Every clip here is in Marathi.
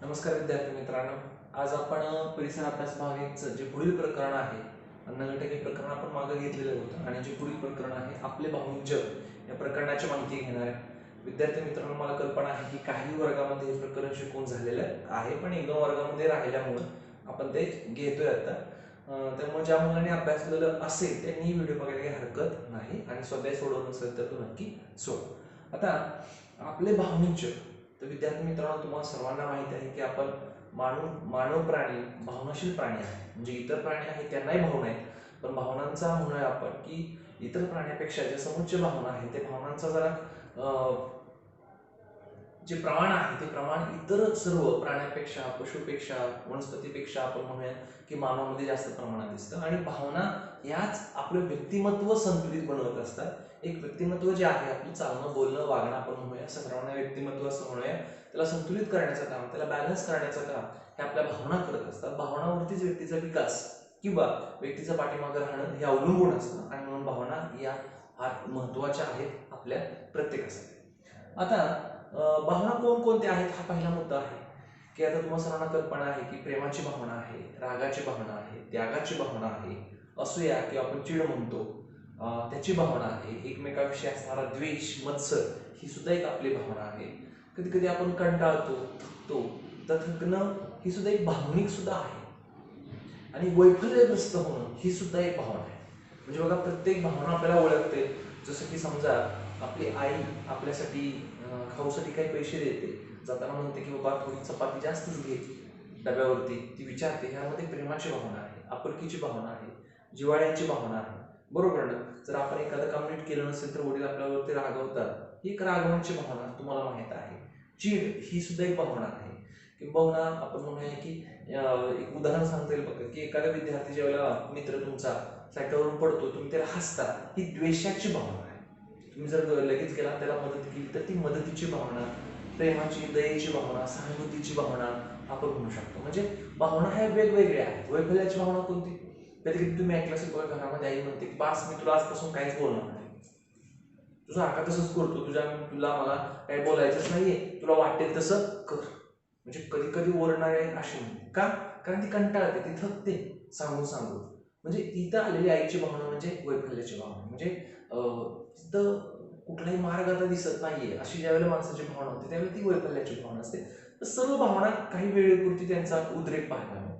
नमस्कार विद्यार्थी मित्रांनो. आज आपण परिसर अभ्यास भाग 1 जे पुढील प्रकरण आहे, अन्नघटक हे प्रकरण आपण मागे घेतलेलं होतं आणि जे पुढील प्रकरण आहे आपले भावनिक जग या प्रकरणाची माहिती घेणार आहे. विद्यार्थी मित्रांनो, मला कल्पना आहे की काही वर्गामध्ये हे प्रकरण शिकवून झालेलं आहे, पण 1-2 वर्गामध्ये राहिल्यामुळे आपण ते घेतोय आता. त्यामुळे ज्या मुलांनी अभ्यासलेलं असेल त्यांनी व्हिडिओ बघायला काही हरकत नाही आणि स्वतः सोडवलं नसेल तर तो नक्की सोड. आता आपले भावनिक जग, तर विद्यार्थी मित्रांनो, तुम्हाला सर्वांना माहिती आहे की आपण मानव प्राणी भावनाशील प्राणी आहे. म्हणजे इतर प्राणी आहेत त्यांनाही भावना आहेत, पण भावनांचा म्हणूया आपण की इतर प्राण्यापेक्षा जे समुच्च भावना आहे ते भावनांचा जरा जे प्रमाण आहे ते प्रमाण इतर सर्व प्राण्यापेक्षा, पशुपेक्षा, वनस्पतीपेक्षा आपण म्हणूया की मानवामध्ये जास्त प्रमाणात दिसतं. आणि भावना याच आपलं व्यक्तिमत्व संतुलित बनवत असतात. एक व्यक्तिमत्व जे आहे आपलं चालणं, बोलणं, वागणं आपण म्हणूया, सर्वांना व्यक्तिमत्व असं म्हणूया, त्याला संतुलित करण्याचं काम, त्याला बॅलन्स करण्याचं काम हे आपल्या भावना करत असतात. भावनावरतीच व्यक्तीचा विकास किंवा व्यक्तीचं पाठीमागं राहणं हे अवलंबून असतं आणि म्हणून भावना या फार महत्त्वाच्या आहेत आपल्या प्रत्येकासाठी. आता भावना कोणकोणत्या आहेत हा पहिला मुद्दा आहे की आता तुम्हाला सर्वांना कल्पना आहे की प्रेमाची भावना आहे, रागाची भावना आहे, त्यागाची भावना आहे, असूया किंवा आपण चिड म्हणतो त्याची भावना आहे, एकमेकाविषयी असणारा द्वेष, मत्सर ही सुद्धा एक आपली भावना आहे. कधी कधी आपण कंटाळतो, थकतो, तर थकणं ही सुद्धा एक भावनिक सुद्धा आहे. आणि वैफल्यग्रस्त होणं ही सुद्धा एक भावना आहे. म्हणजे बघा, प्रत्येक भावना आपल्याला ओळखते. जसं की समजा आपली आई आपल्यासाठी खाऊसाठी काही पैसे देते, जाताना म्हणते की बाबा थोडी चपाती जास्तच घे डब्यावरती, ती विचारते. ह्यामध्ये प्रेमाची भावना आहे, आपुलकीची भावना आहे, जिव्हाळ्याची भावना आहे. बरोबर ना? जर आपण एखादं काम नीट केलं नसेल तर वडील आपल्यावरती रागवतात, ही एक रागवण्याची भावना तुम्हाला माहीत आहे. चीड ही सुद्धा एक भावना आहे. किंबहुना आपण म्हणूया की एक उदाहरण सांगता येईल बघा की एखाद्या विद्यार्थी ज्यावेळेला मित्र तुमचा सायकलवरून पडतो, तुम्ही त्याला हसता, ही द्वेषाची भावना आहे. तुम्ही जर लगेच गेला त्याला मदत केली तर ती मदतीची भावना, प्रेमाची, दयेची भावना, सहानुभूतीची भावना आपण म्हणू शकतो. म्हणजे भावना ह्या वेगवेगळ्या आहेत. वैफल्याची भावना कोणती? कधी कधी तुम्ही ऐकलं असेल बघा, घरामध्ये आई म्हणते की बास, मी तुला आजपासून काहीच बोलणार नाही, तुझा आका तसंच करतो, तुला मला काही बोलायचंच नाहीये, तुला वाटेल तसं कर. म्हणजे कधी कधी ओरडणारे अशी म्हणते का? कारण ती कंटाळते, ती थकते सांगून सांगून. म्हणजे तिथं आलेली आईची भावना म्हणजे वैफल्याची भावना. म्हणजे तिथं कुठलाही मार्ग आता दिसत नाहीये अशी ज्यावेळेला माणसाची भावना होती त्यावेळेला ती वैफल्याची भावना असते. तर सर्व भावना काही वेळेपुरती त्यांचा उद्रेक पाहायला मिळतो.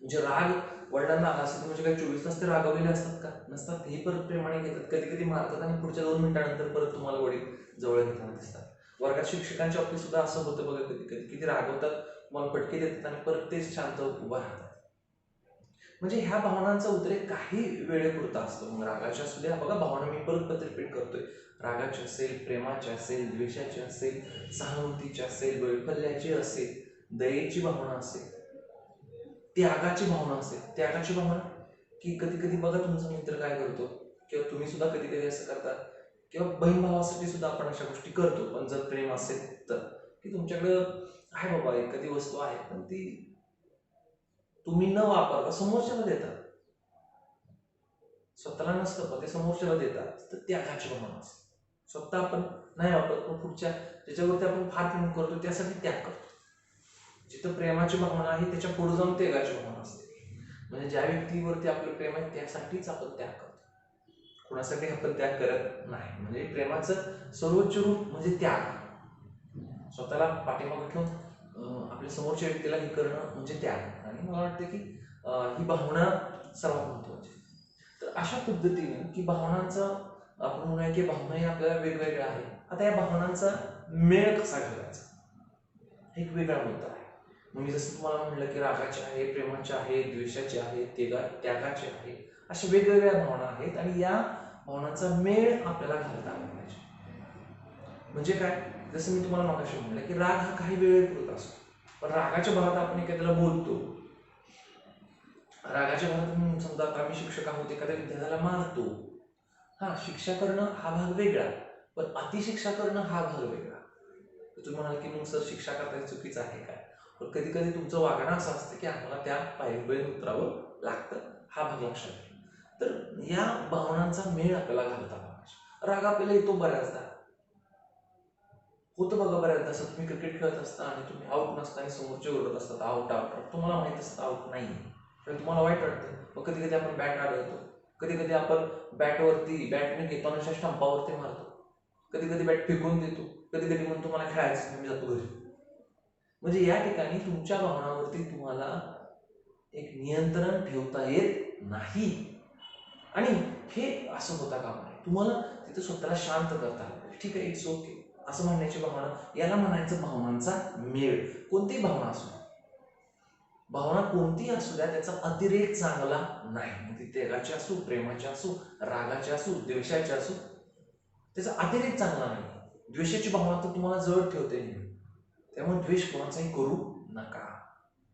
म्हणजे राग वडिलांना आला असेल म्हणजे काही 24 तास ते रागवलेले असतात का? नसतात. हे परत प्रेमाने घेतात, कधी कधी मारतात आणि पुढच्या 2 मिनिटानंतर परत तुम्हाला वडील जवळ घेताना दिसतात. वर्गात शिक्षकांच्या बाबतीत सुद्धा असं होतं बघा, कधी कधी किती रागवतात, तुम्हाला फटके देतात आणि परत तेच शांत उभा राहतात. म्हणजे ह्या भावनांचा उद्रेक काही वेळेपुरता असतो. मग रागाच्या असू द्या, बघा भावना मी परत रिपीट करतोय, रागाची असेल, प्रेमाची असेल, द्वेषाची असेल, सहानुभूतीची असेल, वैफल्याची असेल, दयेची भावना असेल, त्यागाची भावना असेल. त्यागाची भावना की कधी कधी बघा तुमचा मित्र काय करतो किंवा तुम्ही सुद्धा कधी कधी असं करता किंवा बहीण भावासाठी सुद्धा आपण अशा गोष्टी करतो. पण जर प्रेम असेल तर की तुमच्याकडं आहे बाबा एखादी वस्तू आहे, पण ती तुम्ही न वापरता समोरच्याला देतात, स्वतःला नसतं पण ते समोरच्याला देतात, तर त्यागाची भावना असते. स्वतः आपण नाही वापरत पण पुढच्या ज्याच्यावरती आपण फार प्रेम करतो त्यासाठी त्याग करतो. जिथं प्रेमाची भावना आहे त्याच्या पुढे जाऊन त्यागाची भावना असते. म्हणजे ज्या व्यक्तीवरती आपलं प्रेम आहे त्यासाठीच आपण त्याग करतो, कुणासाठी आपण त्याग करत नाही. म्हणजे प्रेमाचं सर्वोच्च रूप म्हणजे त्याग. स्वतःला पाठीमागे ठेवून आपल्या समोरच्या व्यक्तीला हे करणं म्हणजे त्याग. आणि मला वाटतं की ही भावना सर्वात महत्वाची. तर अशा पद्धतीने की भावनांचा आपण म्हणूया की भावनाही आपल्याला वेगवेगळ्या आहे. आता या भावनांचा मेळ कसा घालायचा एक वेगळा मुद्दा आहे. मग मी जसं तुम्हाला म्हटलं की रागाचे आहे, प्रेमाचे आहे, द्वेषाचे आहे, त्यागाचे आहे, अशा वेगवेगळ्या भावना आहेत आणि या भावनांचा मेळ आपल्याला घालता आला पाहिजे. म्हणजे काय? जसं मी तुम्हाला मगाशी म्हटलं की राग हा काही वेळेपुरता असतो, पण रागाच्या भरात आपण एखाद्याला बोलतो, रागाच्या भरात समजा आता आम्ही शिक्षक आहोत, एखाद्या विद्यार्थ्याला मारतो, हा शिक्षा करणं हा भाग वेगळा, पण अतिशिक्षा करणं हा भाग वेगळा. तुम्ही म्हणाल की मग सर शिक्षा करताना चुकीचं आहे काय? पण कधी कधी तुमचं वागणं असं असतं की आम्हाला त्या पायरीपर्यंत उतरावं लागतं, हा भाग लक्षात घ्या. तर या भावनांचा मेळ आपल्याला घालता पाहिजे. राग आपल्याला येतो बऱ्याचदा, होतं बघा बऱ्याचदा असं, तुम्ही क्रिकेट खेळत असता आणि तुम्ही आउट नसता आणि समोरचे ओरडत असतात आउट आउट, तुम्हाला माहित असतं आउट नाही, तर तुम्हाला वाईट वाटतं. मग कधी कधी आपण बॅट आढळतो, कधी कधी आपण बॅटने घेताना स्टंपावरती मारतो, कधी कधी बॅट फेकून देतो, कधी कधी म्हणतो मला खेळायचं, मी जातो घरी. म्हणजे या ठिकाणी तुमच्या भावनावरती तुम्हाला एक नियंत्रण ठेवता येत नाही. आणि हे असं होता कामा नये. तुम्हाला तिथे स्वतःला शांत करता आलं, ठीक आहे, इट्स ओके असं म्हणण्याची भावना, याला म्हणायचं भावनांचा मेळ. कोणतीही भावना असू, भावना कोणतीही असू द्या, त्याचा अतिरेक चांगला नाही. ती त्यागाची असू, प्रेमाची असू, रागाची असू, द्वेषाची असू, त्याचा अतिरेक चांगला नाही. द्वेषाची भावना तर तुम्हाला जवळ ठेवते नेहमी, त्यामुळे द्वेष कोणाचाही करू नका.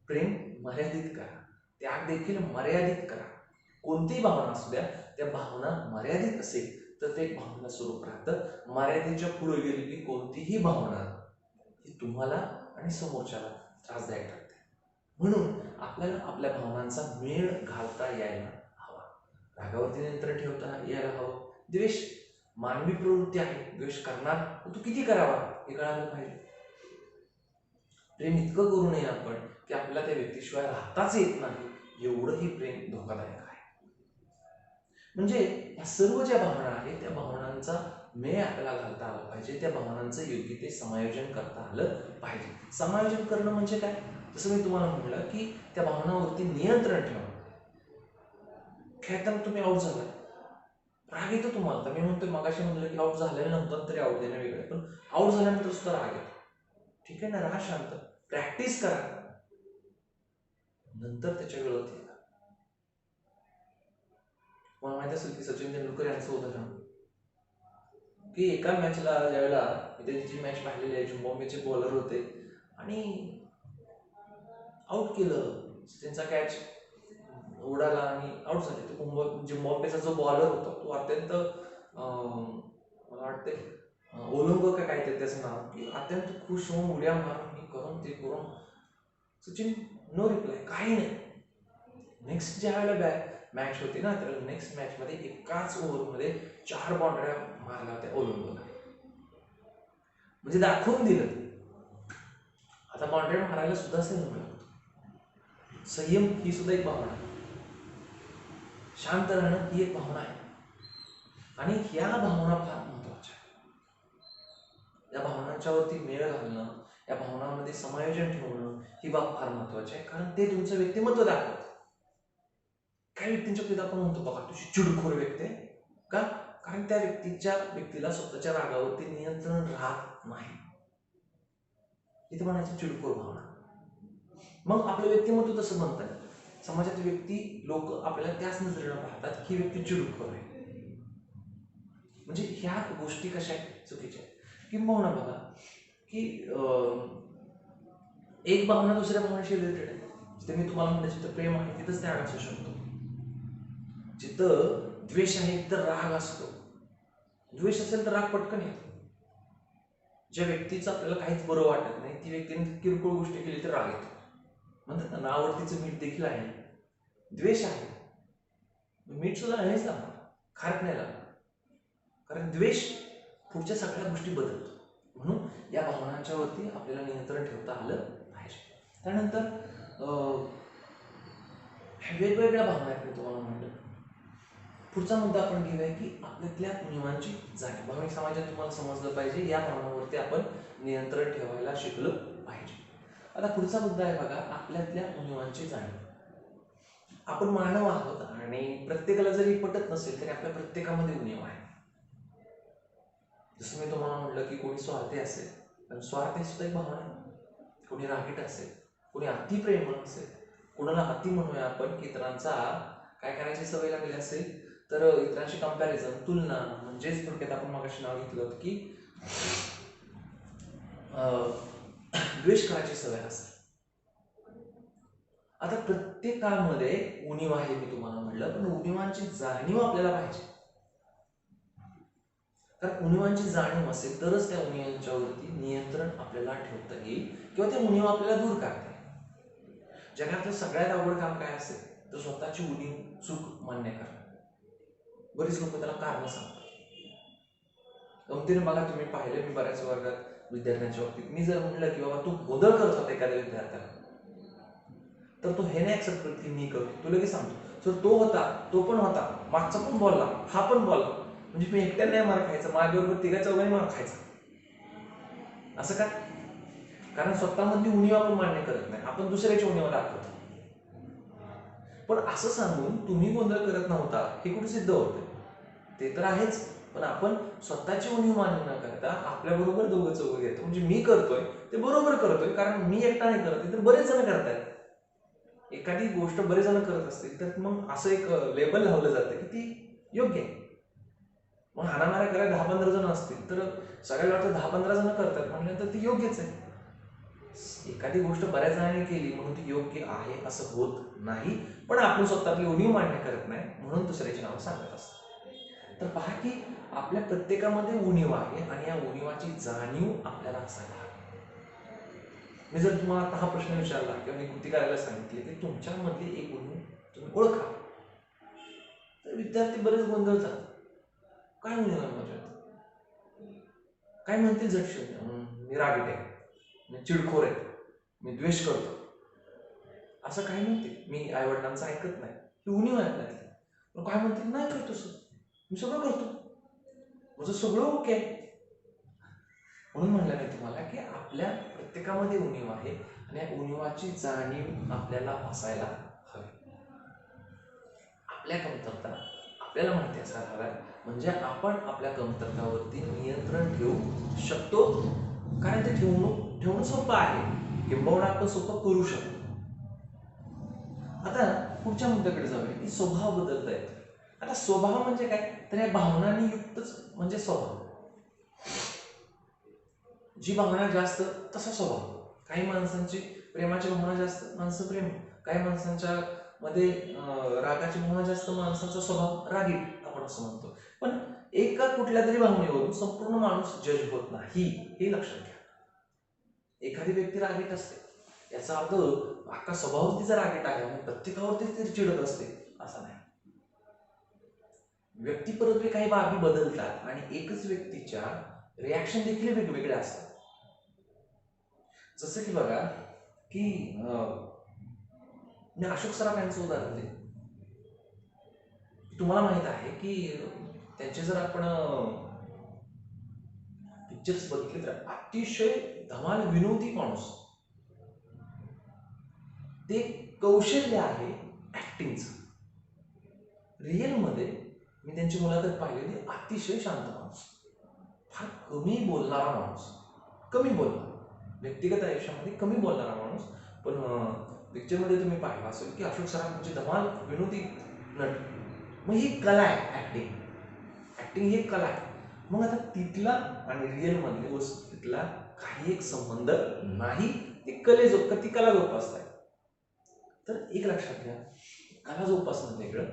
प्रेम मर्यादित करा, त्याग देखील मर्यादित करा. कोणतीही भावना असू द्या, त्या भावना मर्यादित असेल तर ते एक भावना स्वरूप राहतं. मर्यादेच्या पुढे गेली की कोणतीही भावना ही तुम्हाला आणि समोरच्याला त्रासदायक ठरते. म्हणून आपल्याला आपल्या भावनांचा मेळ घालता यायला हवा. रागावरती नियंत्रण ठेवता यायला हवं. द्वेष मानवी प्रवृत्ती आहे, द्वेष करणार तो किती करावा हे कळायला पाहिजे. प्रेम इतकं करू नये आपण की आपल्याला त्या व्यक्तीशिवाय राहताच येत नाही, एवढंही प्रेम धोकादायक आहे. म्हणजे या सर्व ज्या भावना आहेत त्या भावनांचा मेळ आपल्याला घालता आला पाहिजे, त्या भावनांचं योग्य ते समायोजन करता आलं पाहिजे. समायोजन करणं म्हणजे काय, जसं मी तुम्हाला म्हटलं की त्या भावनावरती नियंत्रण ठेवणं. खेळताना तुम्ही आउट झाला, राग येतो तुम्हाला, तर मी म्हणतोय मगाशी म्हणलं की आउट झालेलं नव्हतं तरी आउट देणं वेगळं, पण आउट झाल्यानंतर सुद्धा राग येतो, ठीक आहे ना, राहा शांत, प्रॅक्टिस करा, नंतर त्याच्या विरोधात येईल. मला माहिती असेल की सचिन तेंडुलकर यांचं उदाहरण की एका मॅचला ज्यावेळेला त्यांची मॅच पाहिलेली आहे, बॉम्बेचे बॉलर होते आणि आउट केलं, त्यांचा कॅच उडाला आणि आउट झाले. तो बॉम्बेचा जो बॉलर होता तो अत्यंत मला वाटते ओलंग का काय ते त्याचं नाव, की अत्यंत खुश होऊन उड्या मारून हे करून ते करून सचिन नो रिप्लाय, काही नाही. नेक्स्ट ज्या वेळेला मॅच होती ना, तर नेक्स्ट मॅच मध्ये एकाच ओव्हरमध्ये 4 बाउंड्र्या मारल्या होत्या ओलंबला, म्हणजे दाखवून दिलं आता बाउंड्र्या मारायला सुद्धा संयम लागतो. संयम ही सुद्धा एक भावना आहे, शांत राहणं ही एक भावना आहे, आणि ह्या भावना फार महत्वाच्या आहेत. या भावनांच्या वरती मेळ घालणं, या भावनांमध्ये समायोजन ठेवणं ही बाब फार महत्वाची आहे, कारण ते तुमचं व्यक्तिमत्व दाखवतं. काही व्यक्तींच्या बाबतीत आपण म्हणतो बघा तुझी चिडखोर व्यक्ती आहे का, कारण त्या व्यक्तीला स्वतःच्या रागावरती नियंत्रण राहत नाही, इथे म्हणायची चिडखोर भावना. मग आपलं व्यक्तिमत्व तसं बनतं, समाजात लोक आपल्याला त्याच नजरेनं पाहतात की व्यक्ती चिडखोर आहे. म्हणजे ह्या गोष्टी कशा आहेत, चुकीच्या आहेत. किंबहुना बघा की एक भावना दुसऱ्या भावनेशी रिलेटेड आहे. जिथे मी तुम्हाला म्हणलं जिथं प्रेम आहे तिथंच त्याग असू शकतो, जिथं द्वेष आहे तिथं राग असतो. द्वेष असेल तर राग पटकन येतो. ज्या व्यक्तीचं आपल्याला काहीच बरं वाटत नाही ती व्यक्तीने किरकोळ गोष्टी केली तर राग येतो. म्हणतात ना, नावरतीचं मीठ देखील आहे. द्वेष आहे, मीठ सुद्धा नाहीच लागणार, खारक नाही लागणार, कारण द्वेष पुढच्या सगळ्या गोष्टी बदलतो. म्हणून या भावनांच्या वरती आपल्याला नियंत्रण ठेवता आलं पाहिजे. त्यानंतर वेगवेगळ्या भावना आहेत, मी तुम्हाला म्हणलं. पुढचा मुद्दा आपण घेऊया की आपल्यातल्या उणिवांची जाणीव. भावनिक समाजात तुम्हाला समजलं पाहिजे, या भावनांवरती आपण नियंत्रण ठेवायला शिकलं पाहिजे. आता पुढचा मुद्दा आहे बघा, आपल्यातल्या उणिवांची जाणीव. आपण मानव आहोत आणि प्रत्येकाला जरी पटत नसेल तरी आपल्या प्रत्येकामध्ये उणीव आहे. जसं मी तुम्हाला म्हटलं की कोणी स्वार्थी असेल, पण स्वार्थ सुद्धा एक भावना आहे. कोणी रागीट असेल, कोणी अति प्रेमळ असेल, कोणाला अति म्हणूया आपण की इतरांचा काय करायची सवय लागली असेल तर इतरांशी कंपॅरिझन, तुलना, म्हणजेच थोडक्यात आपण मागाशी नाव घेतलं होतं की द्वेष करायची सवय असेल. आता प्रत्येकामध्ये उणीव आहे मी तुम्हाला म्हटलं, पण उणीवांची जाणीव आपल्याला पाहिजे. कारण उणीवांची जाणीव असेल तरच त्या उणीवांच्यावरती नियंत्रण आपल्याला ठेवता येईल किंवा त्या उणीव आपल्याला दूर करता येईल. जगातलं सगळ्यात अवघड काम काय असेल तर स्वतःची उणीव, चूक मान्य करणं. बरीच लोक त्याला कारण सांगतात. गमतीने बघा, तुम्ही पाहिले, मी बऱ्याच वर्गात विद्यार्थ्यांच्या बाबतीत मी जर म्हटलं की बाबा तू गोंधळ करत होता एखाद्या विद्यार्थ्याला, तर तो हे नाही ऍक्सेप्ट करत की मी करतो, तो लगेच सांगतो सर तो होता, तो पण होता, मागचा पण बोलला, हा पण बोलला, म्हणजे मी एकट्याने नाही मार खायचा, माझ्याबरोबर तिघा चौघांनी मार खायचा. असं का? कारण स्वतःमधली उणीव आपण मान्य करत नाही, आपण दुसऱ्याची उणीव दाखवतो. पण असं सांगून तुम्ही गोंधळ करत नव्हता हे कुठे सिद्ध होतं? ते तर आहेच, पण आपण स्वतःची उणीव मान्य न करता आपल्या बरोबर दोघं चौघं घेतो, म्हणजे मी करतोय ते बरोबर करतोय, कारण मी एकटा नाही करत, तर बरेच जण करतायत. एखादी गोष्ट बरेच जण करत असतील तर मग असं एक लेबल लावलं जातं की ती योग्य आहे. मग हाणामाऱ्या करायला 10-15 जण असतील तर सगळ्याला वाटतं 10-15 जण करतात म्हटल्यानंतर ती योग्यच आहे. एखादी गोष्ट बऱ्याच जणांनी केली म्हणून ती योग्य आहे असं होत नाही, पण आपण स्वतःतली उणीव मान्य करत नाही म्हणून दुसऱ्याची नावं सांगत असतो. तर पहा की आपल्या प्रत्येकामध्ये उणीव आहे आणि या उणीवाची जाणीव आपल्याला असायला हवी. मी जर तुम्हाला आता हा प्रश्न विचारला किंवा मी कृती करायला सांगितली की तुमच्यामधली एक उणीव तुम्ही ओळखा, तर विद्यार्थी बरेच गोंधळतात. काय उणीव आहे माझ्यात? काय म्हणतील झटशून्य, मी रागीट आहे, मी चिडखोर आहे, मी द्वेष करतो, असं काही म्हणते, मी आईवडिलांचं ऐकत नाही, ही उणीव आहे आपल्यातली. पण काय म्हणतील, नाही करतो सर, मी सगळं करतो, माझं सगळं ओके आहे. म्हणून म्हणलं मी तुम्हाला की आपल्या प्रत्येकामध्ये उणीव आहे आणि या उणीवाची जाणीव आपल्याला असायला हवी. आपल्या कमतरता आपल्याला माहिती असायला हव्या, म्हणजे आपण आपल्या कमतरतावरती नियंत्रण ठेवू शकतो, कारण ते ठेवणं सोपं आहे, किंबहुना आपण सोपं करू शकतो. आता पुढच्या मुद्द्याकडे जाऊया की स्वभाव बदलता येतो. आता स्वभाव म्हणजे काय, तर या भावनांनी युक्तच म्हणजे स्वभाव. जी भावना जास्त तसा स्वभाव. काही माणसांची प्रेमाची भावना जास्त, माणसं प्रेम. काही माणसांच्या मध्ये रागाची भावना जास्त, माणसाचा स्वभाव रागीट आपण असं म्हणतो. पण एका कुठल्या तरी भावनेवरून संपूर्ण माणूस जज होत नाही, हे लक्षात घ्या. एखादी व्यक्ती रागीट असते याचा अर्थ अख्खा स्वभाव तिचा रागीट आहे आणि प्रत्येकावरती ती चिडत असते असं नाही. व्यक्तिपरत्वे काही बाबी बदलतात आणि एकच व्यक्तीच्या रिॲक्शन देखील वेगवेगळ्या असतात. जसं की बघा की मी अशोक सराफ यांचं उदाहरण देईन. तुम्हाला माहित आहे की त्यांचे जर आपण पिक्चर्स बघितले तर अतिशय धमाल विनोदी माणूस. ते कौशल्य आहे ऍक्टिंगचं. रिअलमध्ये मी त्यांची मुलाखत पाहिलेली, अतिशय शांत माणूस, फार कमी बोलणारा माणूस, कमी बोलणारा, व्यक्तिगत आयुष्यामध्ये कमी बोलणारा माणूस. पण पिक्चरमध्ये तुम्ही पाहिलं असेल की अशोक सराफ म्हणजे धमाल विनोदी नट. मग ही कला आहे ऍक्टिंग. ऍक्टिंग ही कला आहे. मग आता तिथला आणि रिअल मधल्या गोष्टीतला काही एक संबंध नाही, ती ती कला जोपासताय. तर एक लक्षात घ्या, कला जोपासणं वेगळं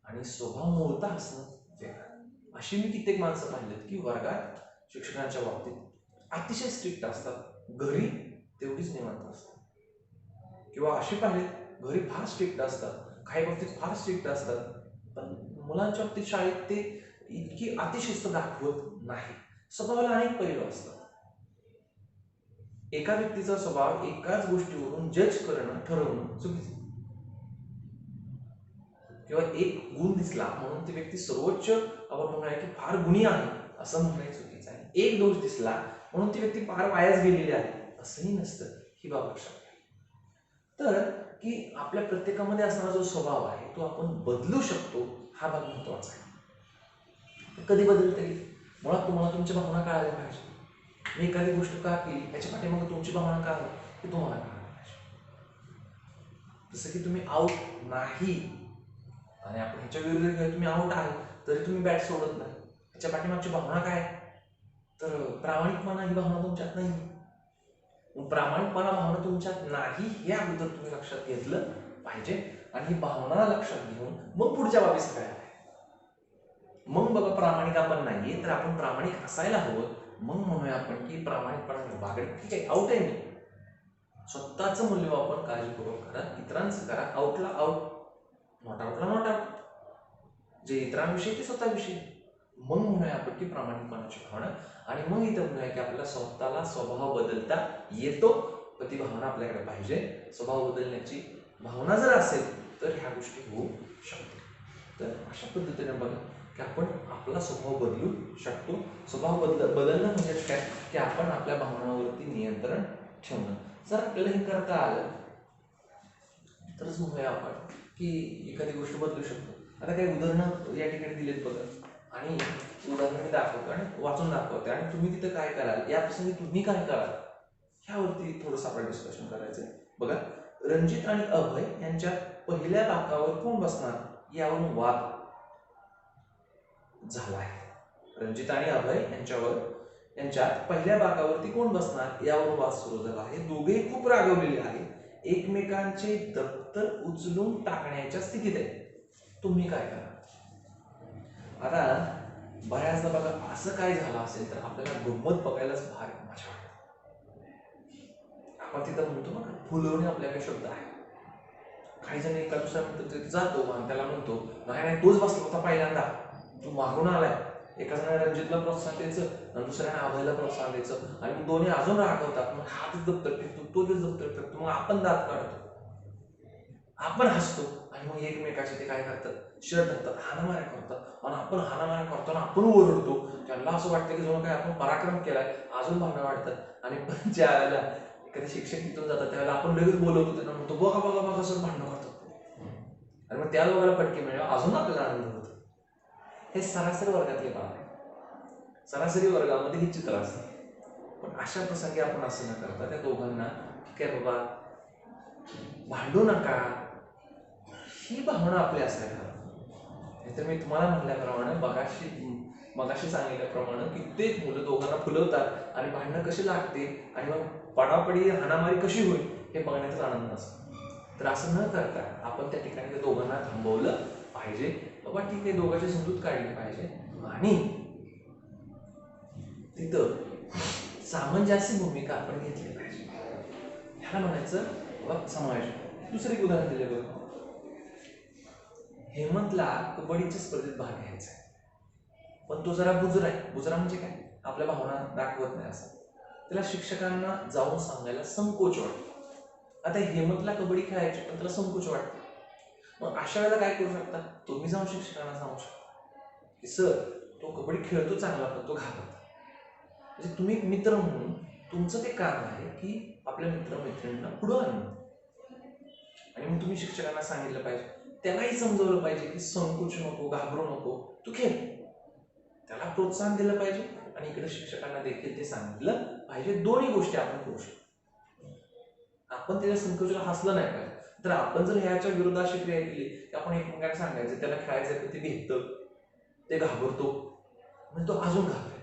आणि स्वभाव मूळता असणं वेगळं. अशी मी कित्येक माणसं पाहिलेत की वर्गात शिक्षकांच्या बाबतीत अतिशय स्ट्रिक्ट असतात, घरी तेवढीच निवांत असतात. किंवा अशी पाहिलेत घरी फार स्ट्रिक्ट असतात, काही बाबतीत फार स्ट्रिक्ट असतात, पण मुलांच्या बाबतीत शाळेत ते इतकी अतिशिस्त दाखवत नाही. स्वभावाला अनेक पैलू असतात. एका व्यक्तीचा स्वभाव एकाच गोष्टीवरून जज करणं, ठरवणं चुकीचं. किंवा एक गुण दिसला म्हणून ती व्यक्ती सर्वोच्च आपण म्हणूया की फार गुणी आहे असं म्हणणं चुकीचं आहे. एक दोष दिसला म्हणून ती व्यक्ती फार वायाच गेलेली आहे असंही नसतं, ही बाब लक्षात घ्या. तर की आपल्या प्रत्येकामध्ये असणारा जो स्वभाव आहे तो आपण बदलू शकतो, हा भाग महत्वाचा आहे. कधी बदलता येईल? मुळात तुम्हाला तुमच्या भावना कळायला पाहिजे. मी एखादी गोष्ट का केली याच्या पाठीमागे तुमची भावना का आहे हे तुम्हाला कळायला पाहिजे. जसं की तुम्ही आउट नाही आणि आपण ह्याच्या विरुद्ध तुम्ही आउट आहे तरी तुम्ही बॅट सोडत नाही, ह्याच्या पाठीमागची भावना काय? तर प्रामाणिकपणा ही भावना तुमच्यात नाही. प्रामाणिकपणा भावना तुमच्यात नाही हे अगोदर तुम्ही लक्षात घेतलं पाहिजे आणि ही भावना लक्षात घेऊन मग पुढच्या बाबी सगळ्या. मग बघा प्रामाणिक आपण नाहीये तर आपण प्रामाणिक असायला हवं. मग म्हणूया आपण की प्रामाणिकपणा बागडे ठीक आहे, आउट आहे मी, स्वतःचं मूल्यमापन काळजीपूर्वक करा, इतरांचं करा. आउटला आउट, नॉट आउटला नॉट आउट. जे इतरांविषयी ते स्वतःविषयी. मग म्हणूया आपण की प्रामाणिकपणाची भावना. आणि मग इथं म्हणूया की आपल्याला स्वतःला स्वभाव बदलता येतो, पण ती भावना आपल्याकडे पाहिजे. स्वभाव बदलण्याची भावना जर असेल तर ह्या गोष्टी होऊ शकतात. तर अशा पद्धतीने बघा की आपण आपला स्वभाव बदलू शकतो. स्वभाव बदलणं म्हणजे काय की आपण आपल्या भावनांवरती नियंत्रण ठेवणं. जर आपल्याला हे करता आलं तरच म्हणूया आपण की एखादी गोष्ट बदलू शकतो. आता काही उदाहरणं या ठिकाणी दिलेत बघा, आणि उदाहरणं मी दाखवतो आणि वाचून दाखवते, आणि तुम्ही तिथे काय कराल, या प्रसंगी तुम्ही काय कराल ह्यावरती थोडंसं आपण डिस्कशन करायचं आहे. बघा, रणजित आणि अभय यांच्या पहिल्या बाकावर कोण बसणार यावरून वाद झाला आहे. रणजित आणि अभय यांच्यात पहिल्या बाकावरती कोण बसणार यावरून वाद सुरू झाला आहे. दोघेही खूप रागवलेले आहेत, एकमेकांचे दप्तर उचलून टाकण्याच्या स्थितीत आहे. तुम्ही काय करा? आता बऱ्याचदा बघा असं काय झालं असेल तर आपल्याला गंमत बघायलाच फार मजा वाटते. आपण तिथं म्हणतो बघा, फुलवणे आपल्याकडे शब्द आहे. काही जण एका दुसऱ्या मित्र जातो आणि त्याला म्हणतो, नाही नाही तोच बसला होता पहिल्यांदा, तू मागून आलाय. एका जणाला रणजितला प्रोत्साहन द्यायचं आणि दुसऱ्याने अभयला प्रोत्साहन द्यायचं, आणि मग दोन्ही अजून रागवतात. मग हा तेच दप्तर फेकतो, तो तेच दप्तर फेकतो, मग आपण दात काढतो, आपण हसतो, आणि मग एकमेकाचे ते काय करतात, शर्ट धरतात, हाणामाऱ्या करतात, आणि आपण हाणामाऱ्या करतो आणि आपण ओरडतो. त्यांना असं वाटतं की जणू काय आपण पराक्रम केलाय, अजून भांडणं वाढतात. आणि पण ज्या वेळेला एखाद्या शिक्षक तिथून जातात त्यावेळेला आपण लगेच बोलवतो, त्यांना म्हणतो बघा बघा बघा सर भांडणं करतात, आणि मग त्या लोकांना फटके मिळाले, अजून आपल्याला आनंद होतो. हे सरासरी वर्गातले बाळ आहे. सरासरी वर्गामध्ये हे चित्र असतं. पण अशा प्रसंगी आपण असं न करता त्या दोघांना, ठीक आहे बाबा भांडू नका, ही भावना आपली असायला हवी. तर मी तुम्हाला म्हटल्याप्रमाणे मगाशी सांगितल्याप्रमाणे कित्येक मुलं दोघांना फुलवतात आणि भांडणं कशी लागते आणि मग पडापडी हाणामारी कशी होईल हे बघण्याचाच आनंद असतो. तर असं न करता आपण त्या ठिकाणी त्या दोघांना थांबवलं पाहिजे. बाबा ठीक आहे, दोघांची समजूत काढली पाहिजे आणि तिथं सामंजस्य भूमिका आपण घेतली पाहिजे. ह्याला म्हणायचं बाबा समावेश. दुसरे एक उदाहरण दिले बघ, हेमंतला कबड्डीच्या स्पर्धेत भाग घ्यायचा आहे, पण तो जरा बुजरा आहे. बुजरा म्हणजे काय, आपल्या भावना दाखवत नाही असं. त्याला शिक्षकांना जाऊन सांगायला संकोच वाटतो. आता हेमंतला कबड्डी खेळायची पण त्याला संकोच वाटतो. मग अशा वेळेला काय करू शकता, तुम्ही जाऊन शिक्षकांना सांगू शकता की सर तो कबड्डी खेळतो चांगला पण तो घाबरतो. म्हणजे तुम्ही एक मित्र म्हणून तुमचं ते काम आहे की आपल्या मित्रमैत्रिणींना पुढं आणणं. आणि मग तुम्ही शिक्षकांना सांगितलं पाहिजे, त्यालाही समजवलं पाहिजे की संकोच नको, घाबरू नको, तू खेळ. त्याला प्रोत्साहन दिलं पाहिजे आणि इकडे शिक्षकांना देखील ते सांगितलं पाहिजे. दोन्ही गोष्टी आपण करू शकतो. आपण त्याच्या संकोचाला हसलं नाही पाहिजे. तर आपण जर ह्याच्या विरोधात अशी क्रिया केली की आपण एकमेकांना सांगायचं त्याला खेळायचं की ते भेटतं, ते घाबरतो, म्हणजे तो अजून घाबरेल.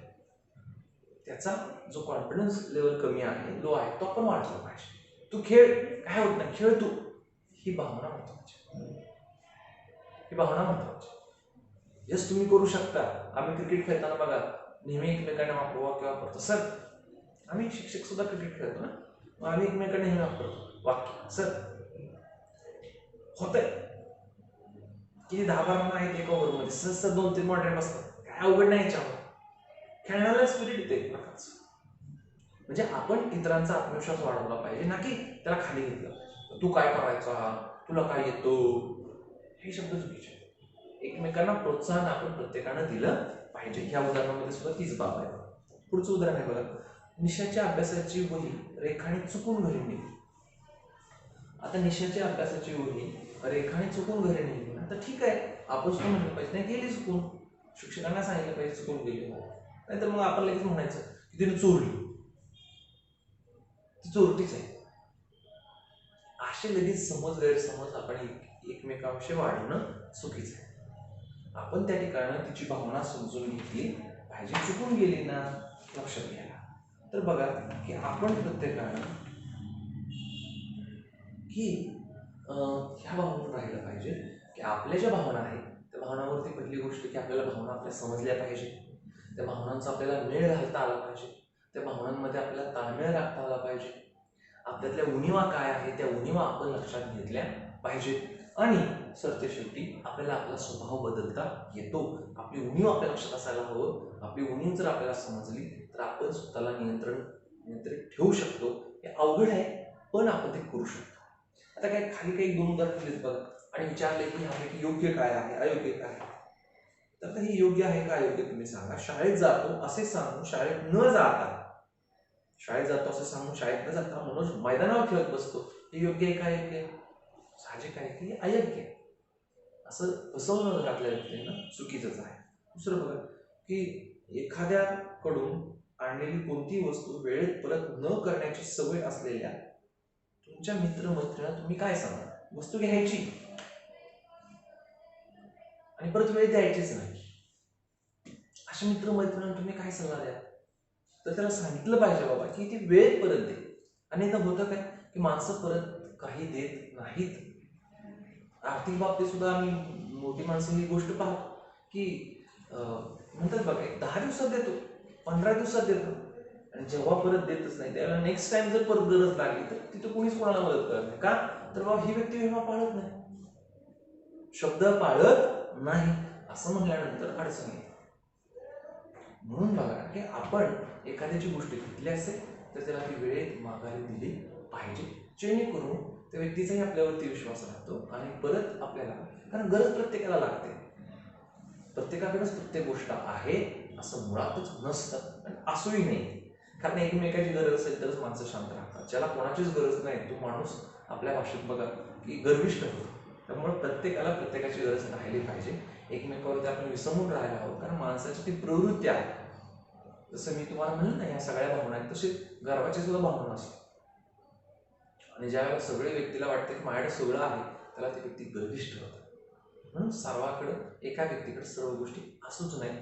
त्याचा जो कॉन्फिडन्स लेवल कमी आहे, लो आहे, तो आपण वाढवला पाहिजे. तू खेळ, काय होत नाही, खेळ तू. ही भावना महत्वाची. ही भावना महत्वाची. यस, तुम्ही करू शकता. आम्ही क्रिकेट खेळताना बघा नेहमी एकमेकांना वाक्य वापरतो, सर. आम्ही शिक्षक सुद्धा क्रिकेट खेळतो ना, मग आम्ही एकमेकांना नेहमी वापरतो वाक्य, सर. होतंय किती 10-12 आहेत एका ओव्हरमध्ये, सर 2-3 मॉडरेट बसतात, काय अवघड नाही याच्यावर. खेळण्याला स्पिरिट येते एक प्रकारचं. म्हणजे आपण इतरांचा आत्मविश्वास वाढवला पाहिजे, ना की त्याला खाली घेतलं. तू काय करायचा, तुला काय येतो, हे शब्द चुकीचे. एकमेकांना प्रोत्साहन आपण प्रत्येकानं दिलं पाहिजे. ह्या उदाहरणामध्ये सुद्धा तीच बाब आहे. पुढचं उदाहरण आहे बघा, निशाच्या अभ्यासाची वही रेखाने चुकून घरी नेली. आता निशाच्या अभ्यासाची वही रेखाने चुकून घरी नेली, तर ठीक आहे, आपण सुद्धा म्हटलं पाहिजे नाही गेली चुकून, शिक्षकांना सांगितलं पाहिजे चुकून गेली. नाहीतर मग आपण लगेच म्हणायचं की तिने चोरली, ती चोरटीच आहे. असे लगेच गैरसमज आपण एकमेकांविषयी वाढवणं चुकीचं आहे. आपण त्या ठिकाणी तिची भावना समजून घेतली पाहिजे. चुकून गेली ना, लक्षात घ्यायला. तर बघा की आपण प्रत्येकानं की ह्या भावनेतून राहिलं पाहिजे की आपल्या ज्या भावना आहेत त्या भावनांवरती पहिली गोष्ट की आपल्याला भावना आपल्या समजल्या पाहिजे. त्या भावनांचा आपल्याला मेळ घालता आला पाहिजे. त्या भावनांमध्ये आपल्याला ताळमेळ राखता आला पाहिजे. आपल्यातल्या उणिवा काय आहे त्या उणिवा आपण लक्षात घेतल्या पाहिजेत. आणि सरतेशेवटी आपल्याला आपला स्वभाव बदलता येतो. आपली उणीव आपल्या लक्षात असायला हवं. आपली उणीव जर आपल्याला समजली तर आपण स्वतःला नियंत्रित ठेवू शकतो. हे अवघड आहे, पण आपण ते करू शकतो. आता काय खाली काही 2 उदाहरण दिलीत बघा आणि विचारले की ह्यापैकी योग्य काय आहे, अयोग्य काय आहे. तर आता हे योग्य आहे का अयोग्य तुम्ही सांगा. शाळेत जातो असे सांगून शाळेत न जाता म्हणून मैदानावर खेळत बसतो, हे योग्य आहे का अयोग्य? साहजिक आहे की अयोग्य आहे. असं फसवणं घरातल्या व्यक्तींना चुकीचंच आहे. दुसरं बघा की एखाद्याकडून आणलेली कोणती वस्तू वेळेत परत न करण्याची सवय असलेल्या तुमच्या मित्रमैत्रिणींना तुम्ही काय सांगा. वस्तू घ्यायची आणि परत वेळ द्यायचीच नाही. अशा मित्रमैत्रिणींना तुम्ही काय सल्ला द्या. तर त्याला सांगितलं पाहिजे बाबा की ती वेळ परत दे. आणि आता होतं काय की माणसं परत काही देत नाहीत. आर्थिक बाबतीत सुद्धा आम्ही मोठी माणसं ही गोष्ट पाहतो की म्हणतात बघा 10 दिवसात देतो, 15 दिवसात देतो आणि जेव्हा परत देतच नाही त्याला नेक्स्ट टाइम जर परत गरज लागली तर तिथं कोणीच कोणाला मदत करत नाही. का तर बाबा ही व्यक्ती विमा पाळत नाही, शब्द पाळत नाही असं म्हटल्यानंतर अडचण येते. म्हणून बघा की आपण एखाद्याची गोष्ट घेतली असेल तर त्याला ती वेळेत माघारी दिली पाहिजे, जेणेकरून त्या व्यक्तीचाही आपल्यावरती विश्वास राहतो आणि परत आपल्याला, कारण गरज प्रत्येकाला लागते, प्रत्येकाकडेच प्रत्येक गोष्ट आहे असं मुळातच नसतं आणि असूही नाही. कारण एकमेकाची गरज असेल तरच माणसं शांत राहतात. ज्याला कोणाचीच गरज नाही तो माणूस आपल्या भाषेत बघा की गर्विष्ठ होतो. त्यामुळे प्रत्येकाला प्रत्येकाची गरज राहिली पाहिजे. एकमेकावरती आपण विसंबून राहायला हवं, कारण माणसाची ती प्रवृत्ती आहे. जसं मी तुम्हाला म्हणलं ना, या सगळ्या भावना आहेत तसे गर्वाची सुद्धा भावना असते. आणि ज्यावेळेला सगळे व्यक्तीला वाटतं की माझ्याकडे सगळं आहे त्याला ती व्यक्ती गर्विष्ठ होते. म्हणून सर्वाकडं एका व्यक्तीकडे सर्व गोष्टी असूच नाही.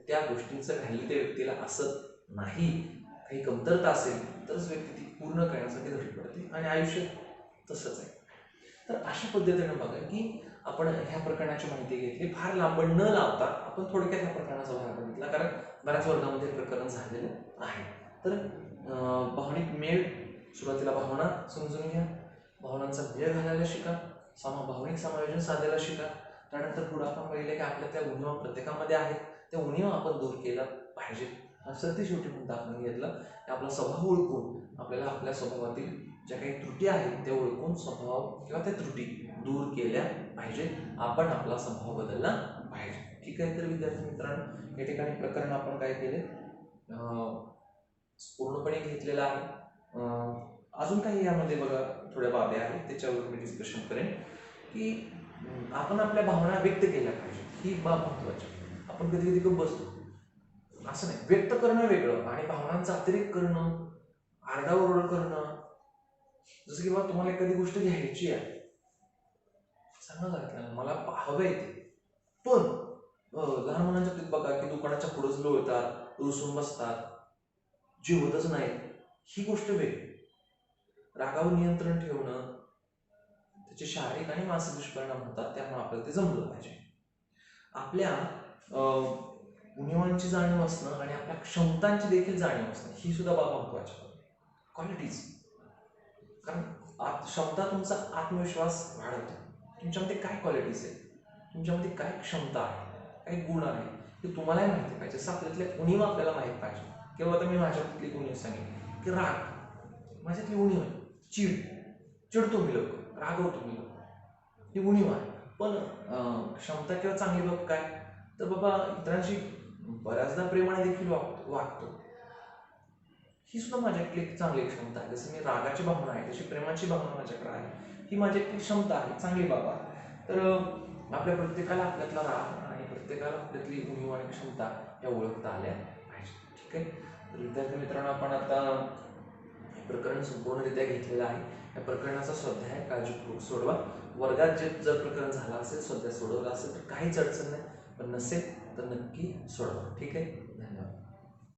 त्या गोष्टींचं व्हॅल्यू त्या व्यक्तीला असत नाही. काही कमतरता असेल तरच व्यक्ती ती पूर्ण करण्यासाठी धडपड पडते आणि आयुष्य तसंच आहे. तर अशा पद्धतीने बघा की आपण ह्या प्रकरणाची माहिती घेतली. फार लांबण न लावता आपण थोडक्यात ह्या प्रकरणाचा भाग बघितला, कारण बऱ्याच वर्गामध्ये प्रकरण झालेलं आहे. तर भावनिक मेळ, सुरुवातीला भावना समजून घ्या, भावनांचा मेळ घालायला शिका, भावनिक समायोजन साधायला शिका. त्यानंतर पुढे आपण पाहिले की आपल्या त्या उणीवा प्रत्येकामध्ये आहेत, त्या उणीवा आपण दूर केला पाहिजे. असं शेवटी मुद्दा आपण घेतला की आपला स्वभाव ओळखून आपल्याला आपल्या स्वभावातील ज्या काही त्रुटी आहेत त्या ओळखून स्वभाव किंवा त्या त्रुटी दूर केल्या पाहिजेत. आपण आपला स्वभाव बदलला पाहिजे. ठीक आहे. तर विद्यार्थी मित्रांनो, या ठिकाणी प्रकरण आपण काय केले पूर्णपणे घेतलेलं आहे. अजून काही यामध्ये बघा थोड्या बाबी आहेत त्याच्यावर मी डिस्कशन करेन की आपण आपल्या भावना व्यक्त केल्या पाहिजे, ही बाब महत्वाची. आपण कधी कधी बसतो, असं नाही, व्यक्त करणं वेगळं आणि भावनांचा अतिरेक करणं, आरडाओरड करणं. जसं की बाबा तुम्हाला एखादी गोष्ट घ्यायची आहे, सांगा मला हवंय ते, पण लहान मुलांच्या बाबतीत बघा की दुकानाच्या पुढेच लोळतात, रुसून बसतात, जेवतच नाही, ही गोष्ट वेगळी. रागावर नियंत्रण ठेवणं, त्याचे शारीरिक आणि मानसिक दुष्परिणाम होतात, त्यामुळे आपल्याला ते जमलं पाहिजे. आपल्या उणीवांची जाणीव असणं आणि आपल्या क्षमतांची देखील जाणीव असणं, ही सुद्धा बाब महत्वाची. क्वालिटीज, कारण क्षमता तुमचा आत्मविश्वास वाढवतो. तुमच्यामध्ये काय क्वालिटीज आहेत, तुमच्यामध्ये काय क्षमता आहे, काय गुण आहे ते तुम्हालाही माहिती पाहिजे. जसं आपल्यातल्या उणीवा आपल्याला माहीत पाहिजे. किंवा आता मी माझ्यातली उणीव सांगितली की राग, माझ्यातली उणीव आहे, चिडतो मी लवकर, रागवतो मी लवकर, ही उणीव आहे. पण क्षमता किंवा चांगली बाब काय, तर बाबा इतरांशी बऱ्याचदा प्रेमाने देखील वागतो, ही सुद्धा माझ्याकडे एक चांगली क्षमता आहे. जसं मी रागाची भावना आहे तशी प्रेमाची भावना माझ्याकडे आहे, ही माझ्याकडे क्षमता आहे, चांगली बाबा. तर आपल्या प्रत्येकाला आपल्यातला राग आणि प्रत्येकाला आपल्यातली उणीव आणि क्षमता या ओळखता आल्या पाहिजे. ठीक आहे. तर विद्यार्थी मित्रांनो, आपण आता हे प्रकरण संपूर्णरित्या घेतलेलं आहे. या प्रकरणाचा स्वाध्याय काळजीपूर्वक सोडवा. वर्गात जर प्रकरण झालं असेल, स्वाध्याय सोडवला असेल तर काहीच अडचण नाही, पण नसेल तर नक्की सोडवा. ठीक आहे. धन्यवाद.